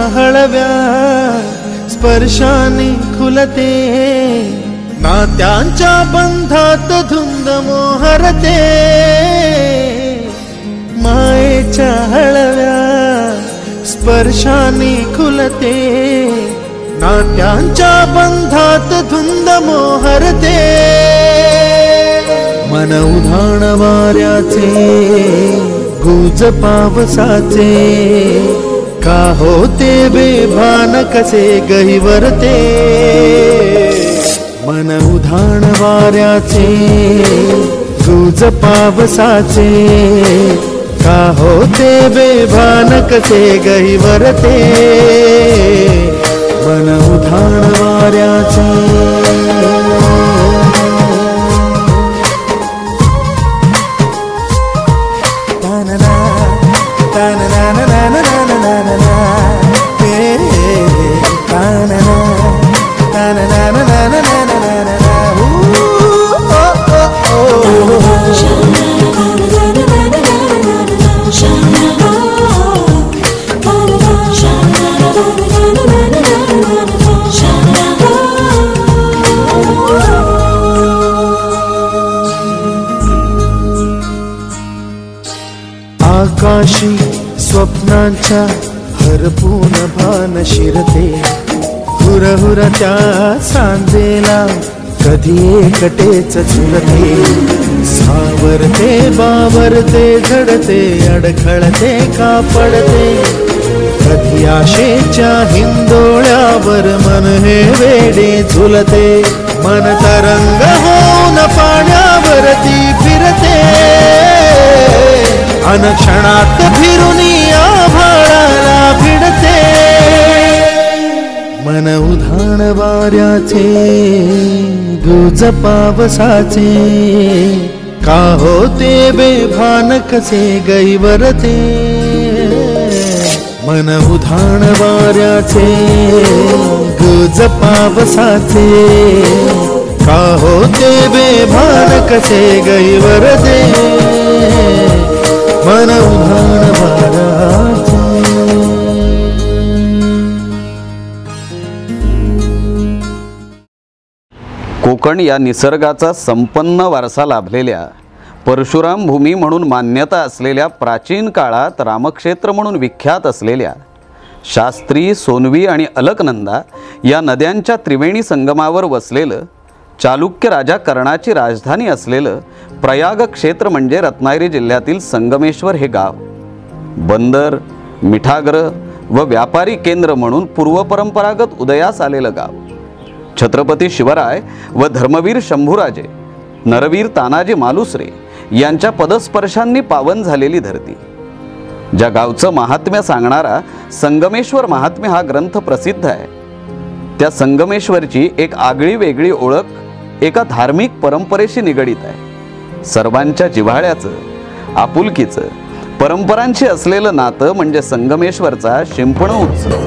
हळव्या स्पर्शाने खुलते, नात्यांच्या बंधात धुंद मोहरते। मायेच्या हळव्या स्पर्शाने खुलते, नात्यांच्या बंधात धुंद मोहरते। मन उधाण वाऱ्याचे गुज पावसाचे, का होते बेभान कसे गहिवरते। मन उधाण वाऱ्याचे गुज पावसाचे, का होते बेभान कसे गहिवरते। मन उधाण वाऱ्याचे आकाशी स्वप्नांच्या हरपून भान शिरते, हुरहुर त्या सांजेला कधी एकटेच झुलते। सावरते बावरते झडते, अडखळते का पडते, कधी आशेच्या हिंदोळ्यावर मन हे वेडे झुलते। मन तरंग होऊन पाण्यावरती फिरते, अनक्षणात फिरुनी आभाळाला भिडते। मन उधाण वाऱ्याचे गुज पावसाचे, का होते बेभान कसे गहिवरते। मन उधाण वाऱ्याचे गुज पावसाचे, का होते बेभान कसे गहिवरते। मन उधाण वाऱ्याचे। कोकण या निसर्गाचा संपन्न वारसा लाभलेल्या, परशुराम भूमी म्हणून मान्यता असलेल्या, प्राचीन काळात रामक्षेत्र म्हणून विख्यात असलेल्या शास्त्री, सोनवी आणि अलकनंदा या नद्यांच्या त्रिवेणी संगमावर वसलेलं, चालुक्य राजा कर्णाची राजधानी असलेलं प्रयाग क्षेत्र म्हणजे रत्नागिरी जिल्ह्यातील संगमेश्वर हे गाव। बंदर, मिठागृह व व्यापारी केंद्र म्हणून पूर्वपरंपरागत उदयास आलेलं गाव। छत्रपती शिवराय व धर्मवीर शंभूराजे, नरवीर तानाजी मालुसरे यांच्या पदस्पर्शांनी पावन झालेली धरती। ज्या गावचं महात्म्य सांगणारा संगमेश्वर महात्म्य हा ग्रंथ प्रसिद्ध आहे, त्या संगमेश्वरची एक आगळी वेगळी ओळख एका धार्मिक परंपरेशी निगडीत आहे। सर्वांच्या जिव्हाळ्याचं, आपुलकीचं, परंपरांशी असलेलं नातं म्हणजे संगमेश्वरचा शिंपण उत्सव।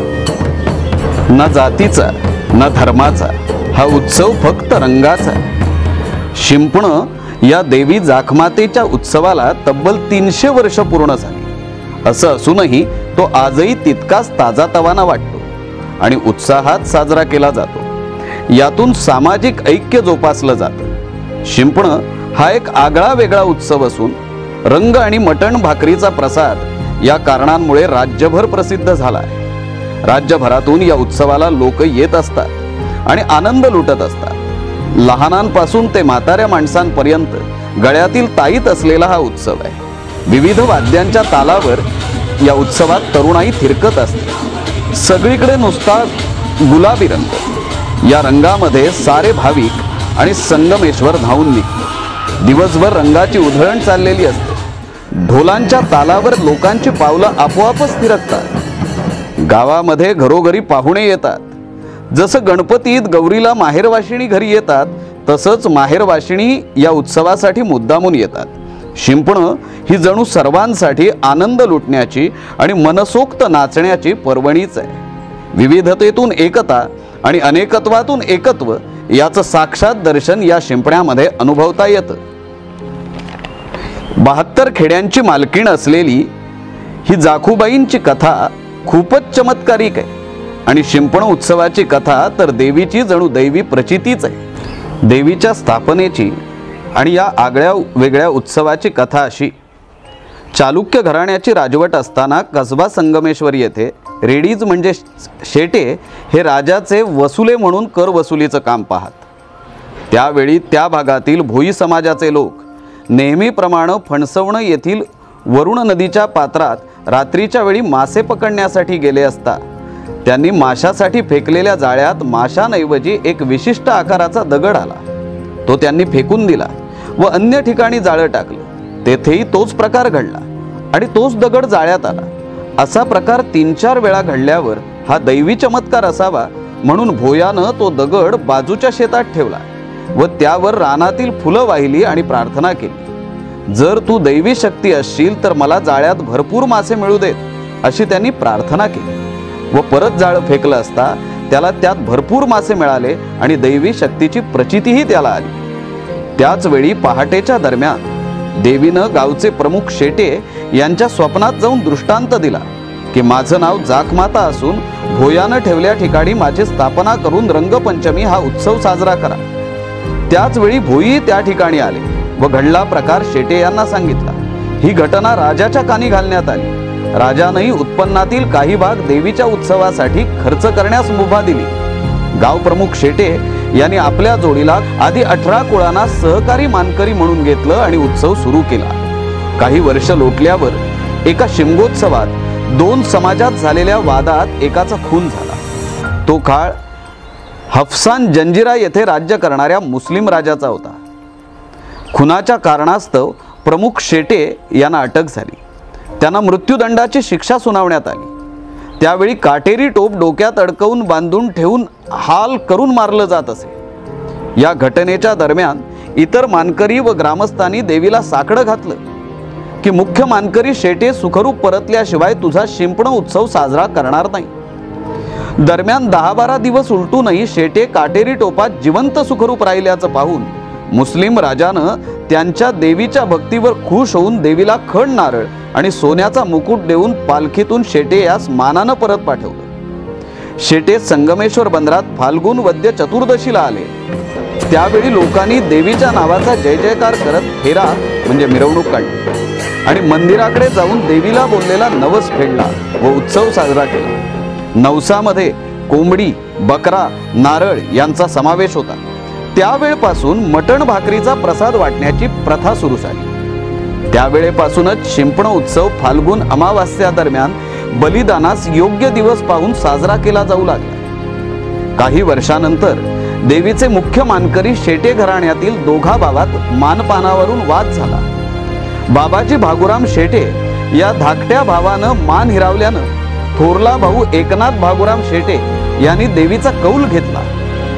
न जातीचा न धर्माचा हा उत्सव फक्त रंगाचा। शिंपण या देवी जाखमातेच्या उत्सवाला तब्बल 300 वर्ष पूर्ण झाली। असं असूनही तो आजही तितकाच ताजातवाना वाटतो आणि उत्साहात साजरा केला जातो। यातून सामाजिक ऐक्य जोपासलं जातं। शिंपण हा एक आगळा वेगळा उत्सव असून रंग आणि मटण भाकरीचा प्रसाद या कारणांमुळे राज्यभर प्रसिद्ध झाला आहे। राज्यभरातून या उत्सवाला लोक येत असतात आणि आनंद लुटत असतात। लहानांपासून ते म्हाताऱ्या माणसांपर्यंत गळ्यातील ताईत असलेला हा उत्सव आहे। विविध वाद्यांच्या तालावर या उत्सवात तरुणाई थिरकत असते। सगळीकडे नुसता गुलाबी रंग। या रंगामध्ये सारे भाविक आणि संगमेश्वर धावून निघतात। दिवसभर रंगाची उधळण चाललेली असते। ढोलांच्या तालावर लोकांची पावलं आपोआपच थिरकतात। गावामध्ये घरोघरी पाहुणे येतात। जसं गणपतीत गौरीला माहेरवाशिणी घरी येतात, तसंच माहेरवाशिणी या उत्सवासाठी मुद्दामून येतात। शिंपणं ही जणू सर्वांसाठी आनंद लुटण्याची आणि मनसोक्त नाचण्याची पर्वणीच आहे। विविधतेतून एकता आणि अनेकत्वातून एकत्व याचं साक्षात दर्शन या शिंपण्यामध्ये अनुभवता येतं। 72 खेड्यांची मालकीण असलेली ही जाखूबाईंची कथा खूपच चमत्कारिक आहे आणि शिंपण उत्सवाची कथा तर देवीची जणू दैवी प्रचितीच आहे। देवीच्या स्थापनेची आणि या आगळ्या वेगळ्या उत्सवाची कथा अशी। चालुक्य घराण्याची राजवट असताना कसबा संगमेश्वर येथे रेडीज म्हणजे शेटे हे राजाचे वसुले म्हणून कर वसुलीचं काम पाहत। त्यावेळी त्या भागातील भोई समाजाचे लोक नेहमीप्रमाणे फणसवण येथील वरुण नदीच्या पात्रात रात्रीच्या वेळी मासे पकडण्यासाठी गेले असता त्यांनी माशासाठी फेकलेल्या जाळ्यात माशांऐवजी एक विशिष्ट आकाराचा दगड आला। तो त्यांनी फेकून दिला व अन्य ठिकाणी जाळं टाकलं। तेथेही तोच प्रकार घडला आणि तोच दगड जाळ्यात आला। असा प्रकार 3-4 वेळा घडल्यावर हा दैवी चमत्कार असावा म्हणून भोयानं तो दगड बाजूच्या शेतात ठेवला व त्यावर रानातील फुलं वाहिली आणि प्रार्थना केली, जर तू दैवी शक्ती असशील तर मला जाळ्यात भरपूर मासे मिळू देत, अशी त्यांनी प्रार्थना केली। व परत जाळं फेकलं असता त्याला त्यात भरपूर मासे मिळाले आणि दैवी शक्तीची प्रचितीही त्याला आली। त्याच वेळी पहाटेच्या दरम्यान देवीनं गावचे प्रमुख शेटे यांच्या स्वप्नात जाऊन दृष्टांत दिला की माझं नाव जाखमाता असून भोयानं ठेवल्या ठिकाणी माझी स्थापना करून रंगपंचमी हा उत्सव साजरा करा। त्याच वेळी भोई त्या ठिकाणी आले व घडला प्रकार शेटे यांना सांगितला। ही घटना राजाच्या कानी घालण्यात आली। राजानेही उत्पन्नातील काही भाग देवीच्या उत्सवासाठी खर्च करण्यास मुभा दिली। गाव प्रमुख शेटे यांनी आपल्या जोडीला आधी 18 कुळांना सहकारी मानकरी म्हणून घेतलं आणि उत्सव सुरू केला। काही वर्ष लोटल्यावर एका शिमगोत्सवात 2 समाजात झालेल्या वादात एकाचा खून झाला। तो काळ हफसान जंजिरा येथे राज्य करणाऱ्या मुस्लिम राजाचा होता। खुनाच्या कारणास्तव प्रमुख शेटे यांना अटक झाली। त्यांना मृत्यूदंडाची शिक्षा सुनावण्यात आली। त्यावेळी काटेरी टोप डोक्यात अडकवून बांधून ठेवून हाल करून मारलं जात असे। या घटनेच्या दरम्यान इतर मानकरी व ग्रामस्थांनी देवीला साकडं घातलं की मुख्य मानकरी शेटे सुखरूप परतल्याशिवाय तुझा शिंपण उत्सव साजरा करणार नाही। दरम्यान 10-12 दिवस उलटूनही शेटे काटेरी टोपात जिवंत सुखरूप राहिल्याचं पाहून मुस्लिम राजानं त्यांच्या देवीच्या भक्तीवर खुश होऊन देवीला खड नारळ आणि सोन्याचा मुकुट देऊन पालखीतून शेटे यास मानानं परत पाठवलं। शेटे संगमेश्वर बंदरात फाल्गुन वद्य चतुर्दशीला आले। त्यावेळी लोकांनी देवीच्या नावाचा जय जयकार करत फेरा म्हणजे मिरवणूक काढली आणि मंदिराकडे जाऊन देवीला बोललेला नवस फेडला व उत्सव साजरा केला। नवसामध्ये कोंबडी, बकरा, नारळ यांचा समावेश होता। त्यावेळपासून मटण भाकरीचा प्रसाद वाटण्याची प्रथा सुरू झाली। त्यावेळेपासूनच शिंपण उत्सव फाल्गुन अमावास्या दरम्यान बलिदानास योग्य दिवस पाहून साजरा केला जाऊ लागला। काही वर्षानंतर देवीचे मुख्य मानकरी शेटे घराण्यातील दोघा भावात मानपानावरून वाद झाला। बाबाजी भागुराम शेटे या धाकट्या भावानं मान हिरावल्यानं थोरला भाऊ एकनाथ भागुराम शेटे यांनी देवीचा कौल घेतला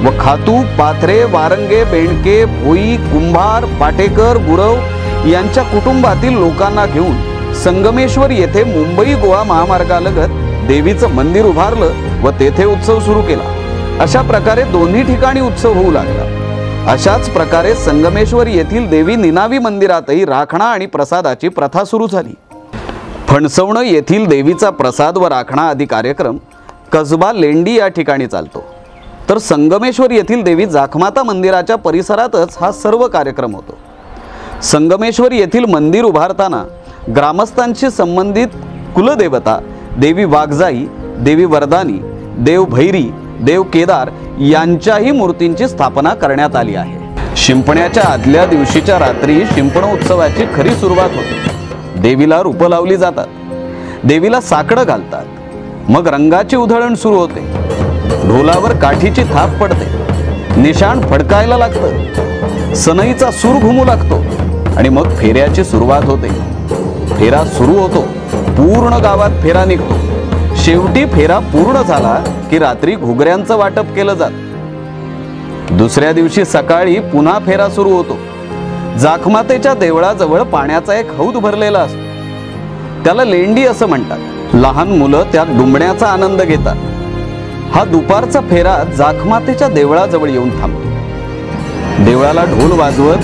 व खातू, पाथरे, वारंगे, बेंडके, भोई, कुंभार, पाटेकर, गुरव यांच्या कुटुंबातील लोकांना घेऊन संगमेश्वर येथे मुंबई गोवा महामार्गालगत देवीचं मंदिर उभारलं व तेथे उत्सव सुरू केला। अशा प्रकारे दोन्ही ठिकाणी उत्सव होऊ लागला। अशाच प्रकारे संगमेश्वर येथील देवी निनावी मंदिरातही राखणा आणि प्रसादाची प्रथा सुरू झाली। फणसवण येथील देवीचा प्रसाद व राखणा आदी कार्यक्रम कसबा लेंडी या ठिकाणी चालतो, तर संगमेश्वर येथील देवी जाखमाता मंदिराच्या परिसरातच हा सर्व कार्यक्रम होतो। संगमेश्वर येथील मंदिर उभारताना ग्रामस्थांशी संबंधित कुलदेवता देवी वाघजाई, देवी वरदानी, देव भैरी, देव केदार यांच्याही मूर्तींची स्थापना करण्यात आली आहे। शिंपण्याच्या आदल्या दिवशीच्या रात्री शिंपण उत्सवाची खरी सुरुवात होते। देवीला रूपं लावली जातात, देवीला साकडं घालतात, मग रंगाची उधळण सुरू होते, ढोलावर काठीची थाप पडते, निशाण फडकायला लागतं, सनईचा सूर घुमू लागतो आणि मग फेऱ्याची सुरुवात होते. फेरा सुरू होतो, पूर्ण गावात फेरा निघतो. शेवटी फेरा पूर्ण झाला की रात्री घुगऱ्यांचं वाटप केलं जात. दुसऱ्या दिवशी सकाळी पुन्हा फेरा सुरू होतो. जाखमातेच्या देवळाजवळ पाण्याचा एक हौद भरलेला असतो, त्याला लेंडी असं म्हणतात. लहान मुलं त्यात डुंबण्याचा आनंद घेतात. हा दुपारचा फेरा जाखमातेच्या देवळाजवळ येऊन थांबतो. देवळाला ढोल वाजवत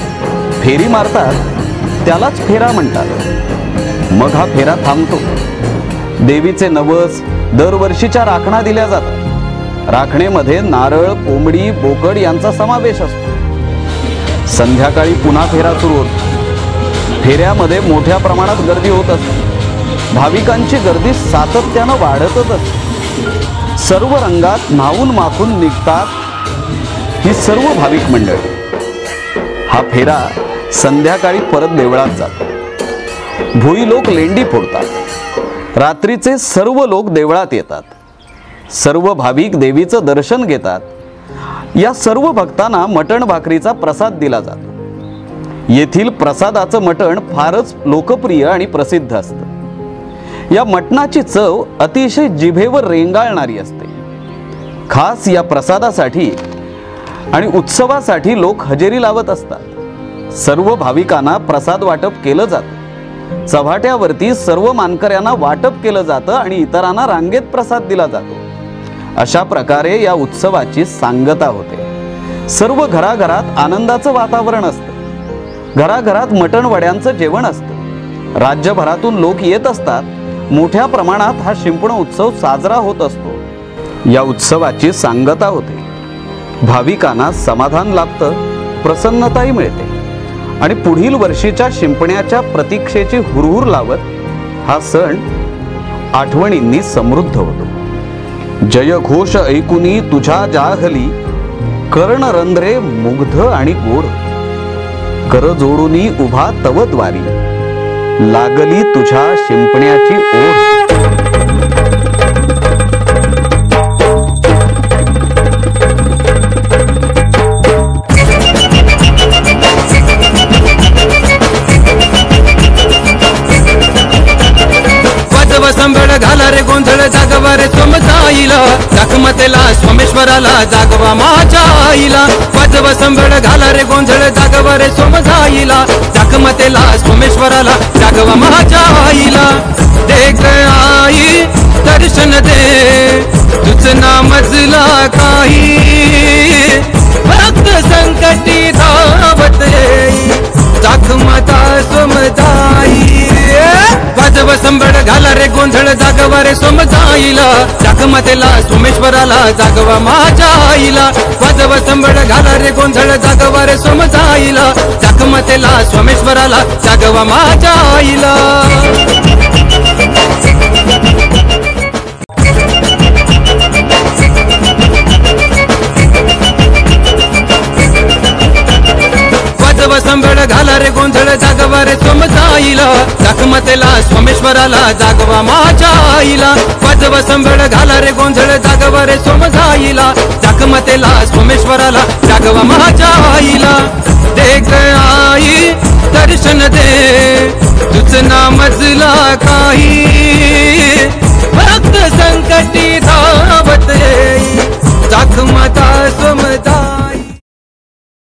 फेरी मारतात, त्यालाच फेरा म्हणतात. मग हा फेरा थांबतो. देवीचे नवस दरवर्षीच्या राखणा दिल्या जातात. राखणेमध्ये नारळ, कोंबडी, बोकड यांचा समावेश असतो. संध्याकाळी पुन्हा फेरा सुरू होतो. फेऱ्यामध्ये मोठ्या प्रमाणात गर्दी होत असते. भाविकांची गर्दी सातत्यानं वाढतच असते. सर्व रंगात न्हावून माखून निघतात ही सर्व भाविक मंडळी. हा फेरा संध्याकाळी परत देवळात जातो. भोई लोक लेंडी फोडतात. रात्रीचे सर्व लोक देवळात येतात. सर्व भाविक देवीचं दर्शन घेतात. या सर्व भक्तांना मटण भाकरीचा प्रसाद दिला जातो. येथील प्रसादाचं मटण फारच लोकप्रिय आणि प्रसिद्ध असतं. या मटणाची चव अतिशय जिभेवर रेंगाळणारी असते. खास या प्रसादासाठी आणि उत्सवासाठी लोक हजेरी लावत असतात. सर्व भाविकांना प्रसाद वाटप केलं जातं. चव्हाट्यावरती सर्व मानकऱ्यांना वाटप केलं जातं आणि इतरांना रांगेत प्रसाद दिला जातो. अशा प्रकारे या उत्सवाची सांगता होते. सर्व घराघरात आनंदाचं वातावरण असतं. घराघरात मटण वड्यांचं जेवण असतं. राज्यभरातून लोक येत असतात. मोठ्या प्रमाणात हा शिंपण उत्सव साजरा होत असतो. या उत्सवाची सांगता होते. भाविकांना समाधान लाभतं, प्रसन्नताही मिळते आणि पुढील वर्षीच्या शिंपण्याच्या प्रतीक्षेची हुरहुर लावत हा सण आठवणींनी समृद्ध होतो. जयघोष ऐकुनी तुझ्या जाहली, कर्णरंध्रे मुग्ध आणि गोड, कर जोडूनी उभा तव द्वारी, लागली तुझ्या शिंपण्याची ओढ. संबळ घाला रे गोंधळ जागवा रे सोमजाईला, जाखमातेला सोमेश्वराला जागवा माझ्या आईला. वाजवा संबळ घाला रे गोंधळ जागवा रे सोमजाईला, जाखमातेला सोमेश्वराला जागवा माझ्या आईला. देख आई दर्शन दे, तुझ नामजला काही, भक्त संकटी धावत येई, जाखमाता सोमजाई. वाजव संबळ घाला रे गोंधळ जागवा रे सोमजाईला, जाखमातेला सोमेश्वराला जागवा माझ्या आईला. वाजव संबळ घाला रे गोंधळ जागवा रे सोमजाईला, जाखमातेला सोमेश्वराला जागवा माझ्या आईला. संबळ घाला रे गोंधळ जागवा रे सोमजाईला, जाखमातेला सोमेश्वराला जागवा माझ्या आईला. वाजवा संबळ घाला रे गोंधळ जागवा रे सोमजाईला, जाखमातेला सोमेश्वराला जागवा माझ्या आईला. देख आई दर्शन दे, तुझ नामजला काही, भक्त संकटी धावत येई, जाखमाता